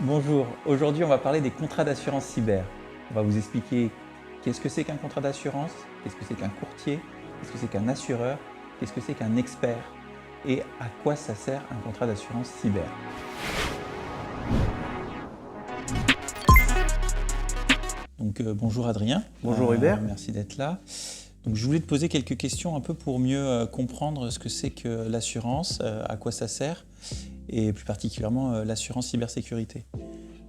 Bonjour, aujourd'hui on va parler des contrats d'assurance cyber. On va vous expliquer qu'est-ce que c'est qu'un contrat d'assurance, qu'est-ce que c'est qu'un courtier, qu'est-ce que c'est qu'un assureur, qu'est-ce que c'est qu'un expert et à quoi ça sert un contrat d'assurance cyber. Donc bonjour Adrien. Bonjour Hubert. Merci d'être là. Donc je voulais te poser quelques questions un peu pour mieux comprendre ce que c'est que l'assurance, à quoi ça sert et plus particulièrement l'assurance cybersécurité.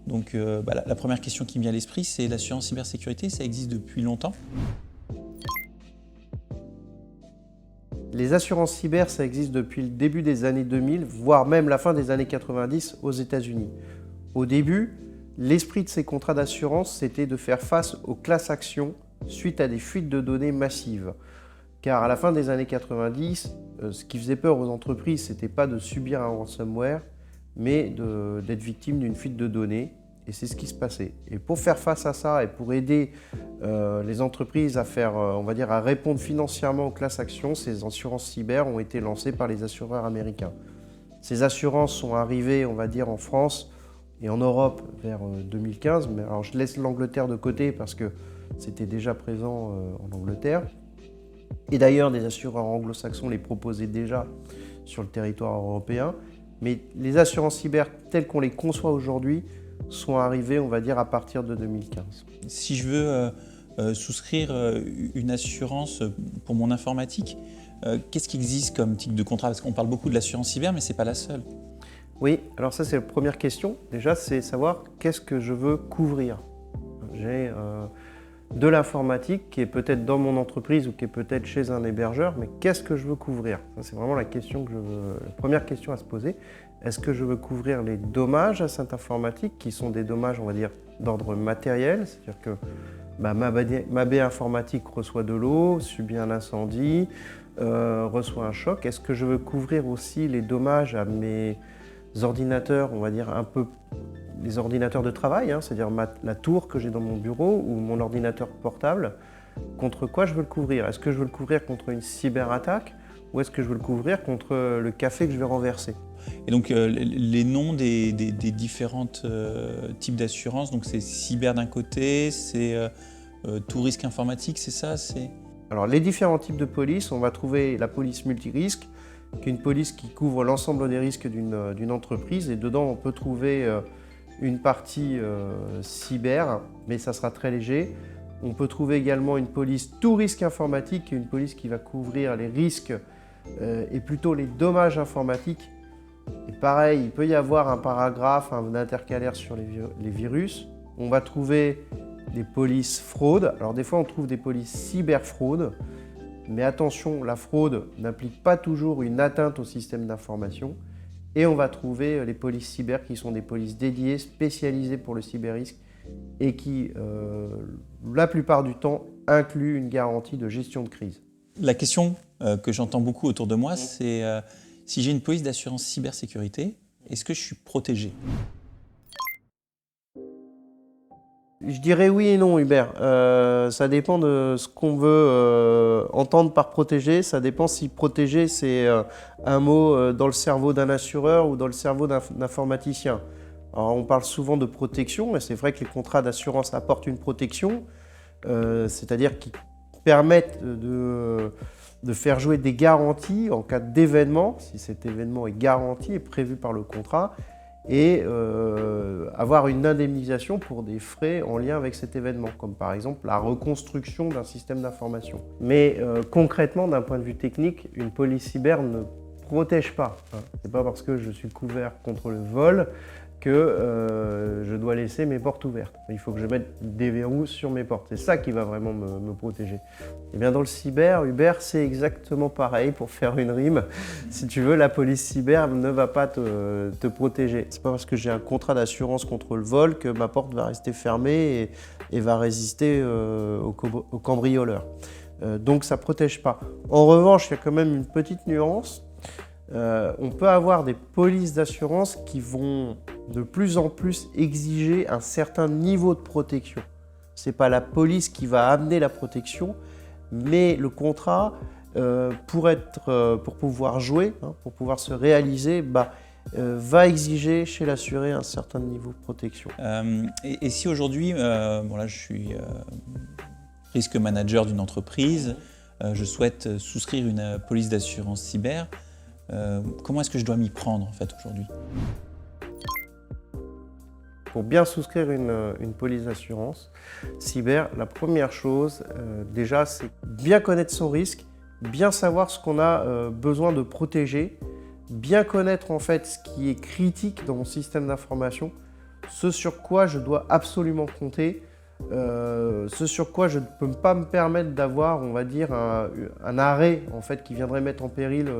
Donc la première question qui me vient à l'esprit, c'est l'assurance cybersécurité, ça existe depuis longtemps? Les assurances cyber, ça existe depuis le début des années 2000, voire même la fin des années 90 aux États-Unis. Au début, l'esprit de ces contrats d'assurance, c'était de faire face aux class actions suite à des fuites de données massives. Car à la fin des années 90, ce qui faisait peur aux entreprises, ce n'était pas de subir un ransomware, mais d'être victime d'une fuite de données. Et c'est ce qui se passait. Et pour faire face à ça et pour aider les entreprises à faire, à répondre financièrement aux class actions, ces assurances cyber ont été lancées par les assureurs américains. Ces assurances sont arrivées, on va dire, en France et en Europe vers 2015. Mais alors je laisse l'Angleterre de côté parce que c'était déjà présent en Angleterre. Et d'ailleurs, des assureurs anglo-saxons les proposaient déjà sur le territoire européen. Mais les assurances cyber telles qu'on les conçoit aujourd'hui sont arrivées, on va dire, à partir de 2015. Si je veux souscrire une assurance pour mon informatique, qu'est-ce qui existe comme type de contrat? Parce qu'on parle beaucoup de l'assurance cyber, mais ce n'est pas la seule. Oui, alors ça c'est la première question. Déjà, c'est savoir qu'est-ce que je veux couvrir. J'ai de l'informatique qui est peut-être dans mon entreprise ou qui est peut-être chez un hébergeur, mais qu'est-ce que je veux couvrir? Ça, c'est vraiment la première question à se poser. Est-ce que je veux couvrir les dommages à cette informatique qui sont des dommages, on va dire, d'ordre matériel? C'est-à-dire que ma baie informatique reçoit de l'eau, subit un incendie, reçoit un choc. Est-ce que je veux couvrir aussi les dommages à mes ordinateurs, on va dire un peu les ordinateurs de travail, c'est-à-dire la tour que j'ai dans mon bureau ou mon ordinateur portable? Contre quoi je veux le couvrir? Est-ce que je veux le couvrir contre une cyberattaque ou est-ce que je veux le couvrir contre le café que je vais renverser? Et donc les noms des différents types d'assurance, donc c'est cyber d'un côté, c'est tout risque informatique, c'est ça? Alors les différents types de police, on va trouver la police multirisque, qui est une police qui couvre l'ensemble des risques d'une entreprise, et dedans on peut trouver une partie cyber, mais ça sera très léger. On peut trouver également une police tout risque informatique, qui est une police qui va couvrir les risques et plutôt les dommages informatiques. Et pareil, il peut y avoir un paragraphe, un intercalaire sur les virus. On va trouver des polices fraude. Alors des fois on trouve des polices cyberfraude, mais attention, la fraude n'implique pas toujours une atteinte au système d'information. Et on va trouver les polices cyber qui sont des polices dédiées, spécialisées pour le cyberrisque et qui, la plupart du temps, incluent une garantie de gestion de crise. La question que j'entends beaucoup autour de moi, c'est si j'ai une police d'assurance cybersécurité, est-ce que je suis protégé? Je dirais oui et non, Hubert. Ça dépend de ce qu'on veut entendre par protéger. Ça dépend si protéger, c'est un mot dans le cerveau d'un assureur ou dans le cerveau d'un informaticien. Alors, on parle souvent de protection, et c'est vrai que les contrats d'assurance apportent une protection, c'est-à-dire qu'ils permettent de faire jouer des garanties en cas d'événement, si cet événement est garanti et prévu par le contrat, et avoir une indemnisation pour des frais en lien avec cet événement, comme par exemple la reconstruction d'un système d'information. Mais concrètement, d'un point de vue technique, une police cyber ne protège pas. C'est pas parce que je suis couvert contre le vol que je dois laisser mes portes ouvertes. Il faut que je mette des verrous sur mes portes. C'est ça qui va vraiment me protéger. Et bien dans le cyber, Hubert, c'est exactement pareil, pour faire une rime. Si tu veux, la police cyber ne va pas te protéger. C'est pas parce que j'ai un contrat d'assurance contre le vol que ma porte va rester fermée et va résister aux cambrioleurs. Donc ça ne protège pas. En revanche, il y a quand même une petite nuance. On peut avoir des polices d'assurance qui vont de plus en plus exiger un certain niveau de protection. Ce n'est pas la police qui va amener la protection, mais le contrat, pour pouvoir jouer, pour pouvoir se réaliser, va exiger chez l'assuré un certain niveau de protection. Et si aujourd'hui, bon là je suis risque manager d'une entreprise, je souhaite souscrire une police d'assurance cyber, comment est-ce que je dois m'y prendre en fait aujourd'hui? Pour bien souscrire une police d'assurance cyber, la première chose, déjà, c'est bien connaître son risque, bien savoir ce qu'on a besoin de protéger, bien connaître en fait ce qui est critique dans mon système d'information, ce sur quoi je dois absolument compter, ce sur quoi je ne peux pas me permettre d'avoir, on va dire, un arrêt en fait, qui viendrait mettre en péril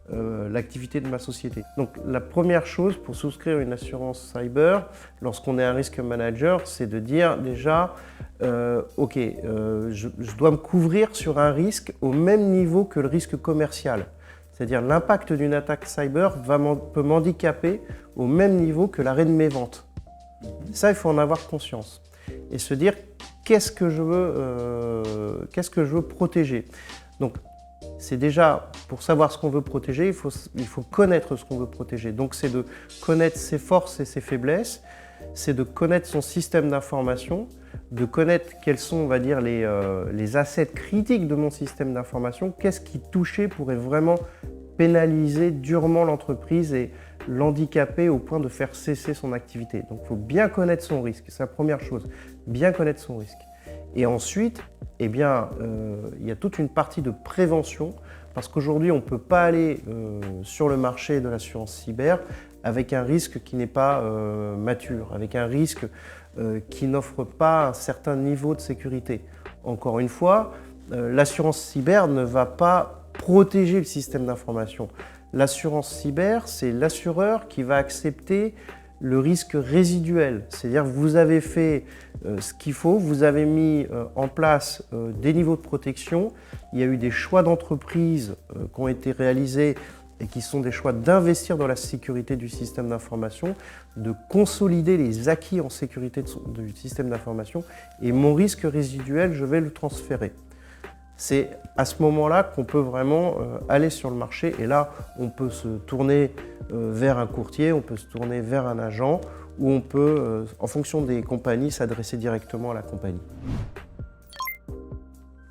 l'activité de ma société. Donc la première chose pour souscrire une assurance cyber, lorsqu'on est un risque manager, c'est de dire déjà, ok, je dois me couvrir sur un risque au même niveau que le risque commercial. C'est-à-dire l'impact d'une attaque cyber peut m'handicaper au même niveau que l'arrêt de mes ventes. Ça, il faut en avoir conscience. Et se dire qu'est-ce que je veux protéger. Donc, c'est déjà, pour savoir ce qu'on veut protéger, il faut connaître ce qu'on veut protéger. Donc, c'est de connaître ses forces et ses faiblesses, c'est de connaître son système d'information, de connaître quels sont, on va dire, les assets critiques de mon système d'information, qu'est-ce qui touché pourrait vraiment pénaliser durement l'entreprise et l'handicaper au point de faire cesser son activité. Donc il faut bien connaître son risque, c'est la première chose, bien connaître son risque. Et ensuite, eh bien, il y a toute une partie de prévention, parce qu'aujourd'hui on ne peut pas aller sur le marché de l'assurance cyber avec un risque qui n'est pas mature, avec un risque qui n'offre pas un certain niveau de sécurité. Encore une fois, l'assurance cyber ne va pas protéger le système d'information. L'assurance cyber, c'est l'assureur qui va accepter le risque résiduel. C'est-à-dire que vous avez fait ce qu'il faut, vous avez mis en place des niveaux de protection, il y a eu des choix d'entreprise qui ont été réalisés et qui sont des choix d'investir dans la sécurité du système d'information, de consolider les acquis en sécurité du système d'information, et mon risque résiduel, je vais le transférer. C'est à ce moment-là qu'on peut vraiment aller sur le marché, et là on peut se tourner vers un courtier, on peut se tourner vers un agent, ou on peut, en fonction des compagnies, s'adresser directement à la compagnie.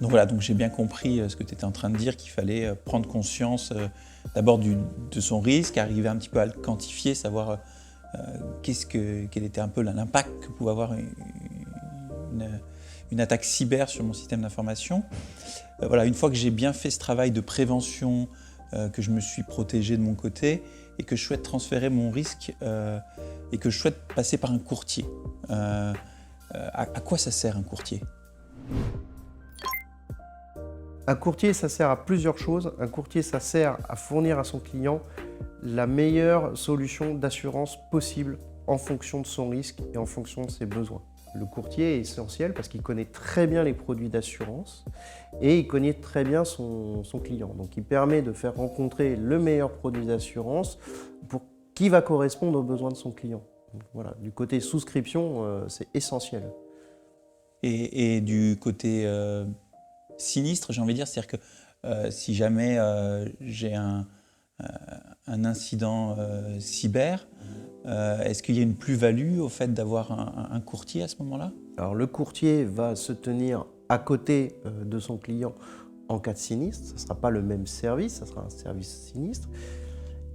Donc voilà, donc j'ai bien compris ce que tu étais en train de dire, qu'il fallait prendre conscience d'abord de son risque, arriver un petit peu à le quantifier, savoir quel était un peu l'impact que pouvait avoir une attaque cyber sur mon système d'information. Voilà, une fois que j'ai bien fait ce travail de prévention, que je me suis protégé de mon côté et que je souhaite transférer mon risque et que je souhaite passer par un courtier, à quoi ça sert un courtier ? Un courtier, ça sert à plusieurs choses. Un courtier, ça sert à fournir à son client la meilleure solution d'assurance possible en fonction de son risque et en fonction de ses besoins. Le courtier est essentiel parce qu'il connaît très bien les produits d'assurance et il connaît très bien son client. Donc il permet de faire rencontrer le meilleur produit d'assurance qui va correspondre aux besoins de son client. Donc, voilà, du côté souscription, c'est essentiel. Et du côté sinistre, j'ai envie de dire, c'est-à-dire que si jamais j'ai un incident cyber, est-ce qu'il y a une plus-value au fait d'avoir un courtier à ce moment-là ? Alors le courtier va se tenir à côté de son client en cas de sinistre. Ce ne sera pas le même service, ça sera un service sinistre.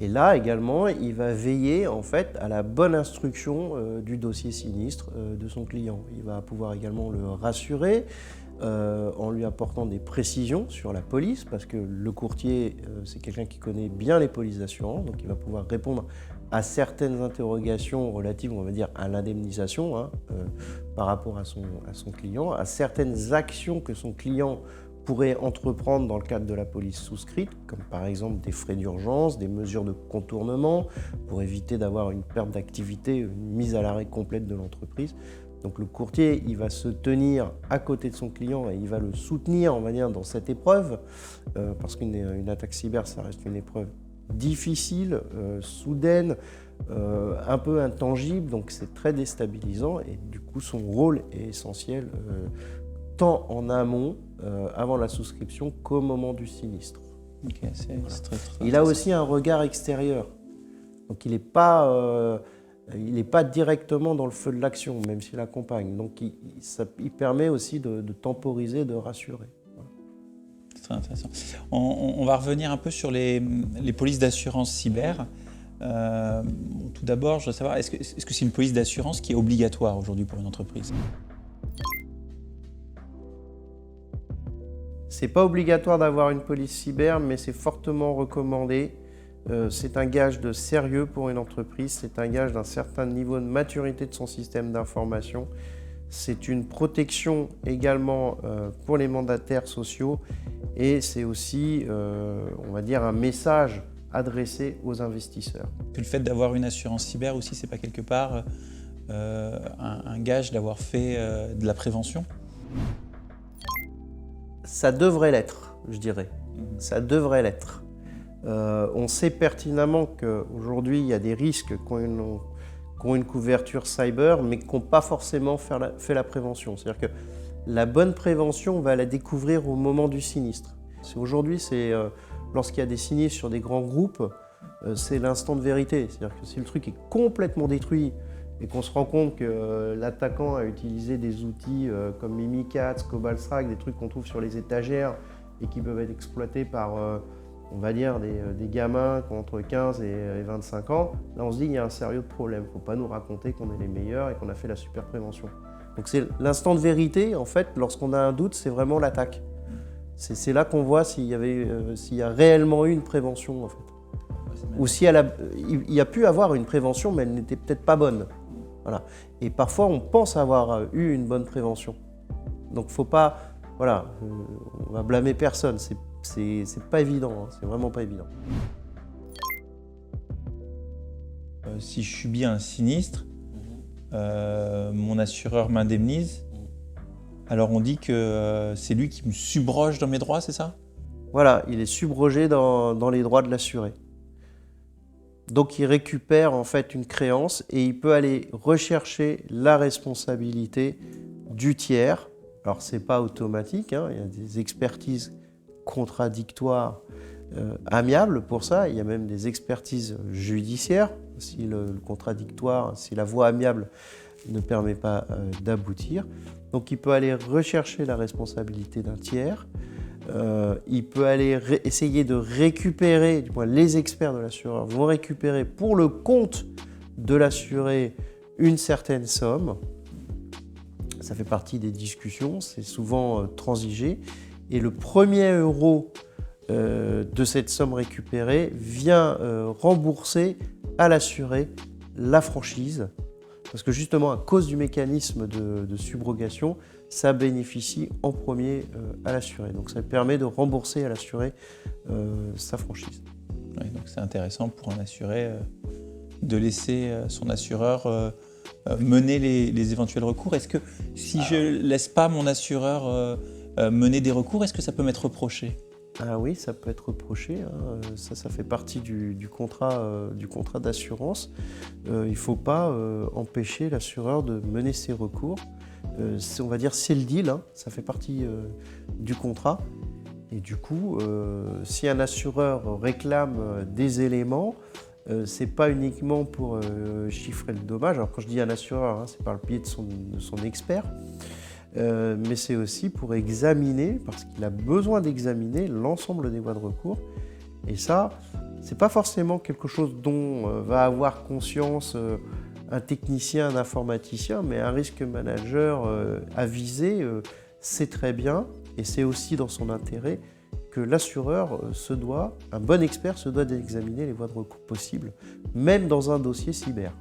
Et là également, il va veiller en fait à la bonne instruction du dossier sinistre de son client. Il va pouvoir également le rassurer en lui apportant des précisions sur la police, parce que le courtier, c'est quelqu'un qui connaît bien les polices d'assurance, donc il va pouvoir répondre à certaines interrogations relatives, on va dire, à l'indemnisation par rapport à son client, à certaines actions que son client pourrait entreprendre dans le cadre de la police souscrite, comme par exemple des frais d'urgence, des mesures de contournement, pour éviter d'avoir une perte d'activité, une mise à l'arrêt complète de l'entreprise. Donc le courtier, il va se tenir à côté de son client et il va le soutenir, on va dire, dans cette épreuve, parce qu'une attaque cyber, ça reste une épreuve difficile, soudaine, un peu intangible, donc c'est très déstabilisant et du coup son rôle est essentiel tant en amont, avant la souscription, qu'au moment du sinistre. Okay, c'est très Il a aussi un regard extérieur. Donc il n'est pas directement dans le feu de l'action, même s'il accompagne. Donc il permet aussi de temporiser, de rassurer. C'est très intéressant. On va revenir un peu sur les polices d'assurance cyber. Tout d'abord, je voudrais savoir, est-ce que c'est une police d'assurance qui est obligatoire aujourd'hui pour une entreprise? C'est pas obligatoire d'avoir une police cyber, mais c'est fortement recommandé. C'est un gage de sérieux pour une entreprise, c'est un gage d'un certain niveau de maturité de son système d'information. C'est une protection également pour les mandataires sociaux et c'est aussi, on va dire, un message adressé aux investisseurs. Le fait d'avoir une assurance cyber aussi, c'est pas quelque part un gage d'avoir fait de la prévention? Ça devrait l'être, je dirais. Ça devrait l'être. On sait pertinemment qu'aujourd'hui, il y a des risques qui ont une couverture cyber, mais qui n'ont pas forcément fait la prévention. C'est-à-dire que la bonne prévention, on va la découvrir au moment du sinistre. Aujourd'hui, lorsqu'il y a des sinistres sur des grands groupes, c'est l'instant de vérité. C'est-à-dire que si le truc est complètement détruit et qu'on se rend compte que l'attaquant a utilisé des outils comme Mimikatz, Cobaltstrike, des trucs qu'on trouve sur les étagères et qui peuvent être exploités par, on va dire, des gamins qui ont entre 15 et 25 ans, là on se dit qu'il y a un sérieux problème. Il ne faut pas nous raconter qu'on est les meilleurs et qu'on a fait la super prévention. Donc c'est l'instant de vérité, en fait, lorsqu'on a un doute, c'est vraiment l'attaque. C'est là qu'on voit s'il y a réellement eu une prévention, en fait. Ou il y a pu avoir une prévention, mais elle n'était peut-être pas bonne. Voilà. Et parfois, on pense avoir eu une bonne prévention. Donc, faut pas, voilà, on va blâmer personne. C'est pas évident, hein, c'est vraiment pas évident. Si je subis un sinistre, mon assureur m'indemnise. Alors, on dit que c'est lui qui me subroge dans mes droits, c'est ça? Voilà, il est subrogé dans les droits de l'assuré. Donc il récupère en fait une créance et il peut aller rechercher la responsabilité du tiers. Alors c'est pas automatique, hein, il y a des expertises contradictoires amiables pour ça, il y a même des expertises judiciaires si le contradictoire, si la voie amiable ne permet pas d'aboutir. Donc il peut aller rechercher la responsabilité d'un tiers. Il peut aller essayer de récupérer, du moins les experts de l'assureur vont récupérer pour le compte de l'assuré une certaine somme. Ça fait partie des discussions, c'est souvent transigé. Et le premier euro de cette somme récupérée vient rembourser à l'assuré la franchise. Parce que justement, à cause du mécanisme de subrogation, ça bénéficie en premier à l'assuré. Donc ça permet de rembourser à l'assuré sa franchise. Oui, donc c'est intéressant pour un assuré de laisser son assureur mener les éventuels recours. Est-ce que si je ne laisse pas mon assureur mener des recours, est-ce que ça peut m'être reproché? Ah oui, ça peut être reproché. Hein. Ça fait partie du contrat d'assurance. Il ne faut pas empêcher l'assureur de mener ses recours. On va dire c'est le deal, hein. Ça fait partie du contrat. Et du coup, si un assureur réclame des éléments, c'est pas uniquement pour chiffrer le dommage. Alors quand je dis un assureur, hein, c'est par le biais de son expert. Mais c'est aussi pour examiner, parce qu'il a besoin d'examiner l'ensemble des voies de recours. Et ça, c'est pas forcément quelque chose dont va avoir conscience un technicien, un informaticien, mais un risque manager avisé sait très bien, et c'est aussi dans son intérêt, que l'assureur un bon expert se doit d'examiner les voies de recours possibles, même dans un dossier cyber.